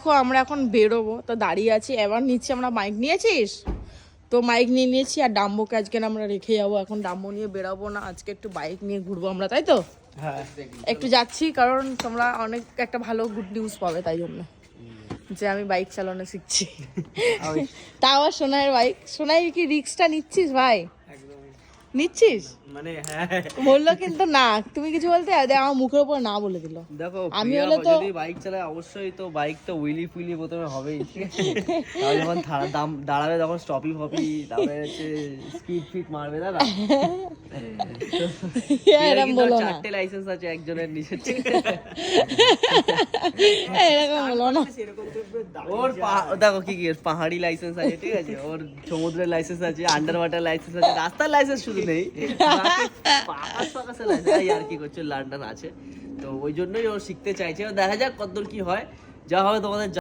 দেখো আমরা এখন বেরোবো, তো দাঁড়িয়ে আছি, এবার নিচ্ছি আমরা মাইক। নিয়েছিস তো? মাইক নিয়ে নিয়েছি, আর ডাম্বোকে আজকে আমরা রেখে যাবো, এখন ডাম্বো নিয়ে বেরোবো না, আজকে একটু বাইক নিয়ে ঘুরবো আমরা, তাই তো? হ্যাঁ একটু যাচ্ছি, কারণ তোমরা অনেক একটা ভালো গুড নিউজ পাবে, তাই জন্য যে আমি বাইক চালানো শিখছি। তাও আবার সোনাইয়ের বাইক। সোনাই কি রিক্সটা নিচ্ছিস ভাই? নিচ্ছিস? মানে হ্যাঁ বললো কিন্তু না, তুমি কিছু বলতে আমার মুখের উপর না বলে দিল। দেখো আমি প্রিয়া হলে তো যদি বাইক চালায় অবশ্যই তো বাইক তো উইলি ফুইলি প্রথমে হবেই, ঠিক আছে? তারপর যখন দাঁড়াবে তখন স্টপি ফপি, তারপরে হচ্ছে স্পিড ফিট মারবে, দাদা। এরকম বলো না, 4টে লাইসেন্স আছে একজনের নিচে, এরকম বলো না। ওর দেখো কি কি পাহাড়ি লাইসেন্স আছে, ঠিক আছে? ওর সমুদ্রের লাইসেন্স আছে, আন্ডার ওয়াটার লাইসেন্স আছে, রাস্তার লাইসেন্স শুধু নেই, পাকাশের লাইসেন্স আর কি করছে, লন্ডন আছে। তো ওই জন্যই ও শিখতে চাইছে, দেখা যাক কতদূর কি হয়, যা হবে তোমাদের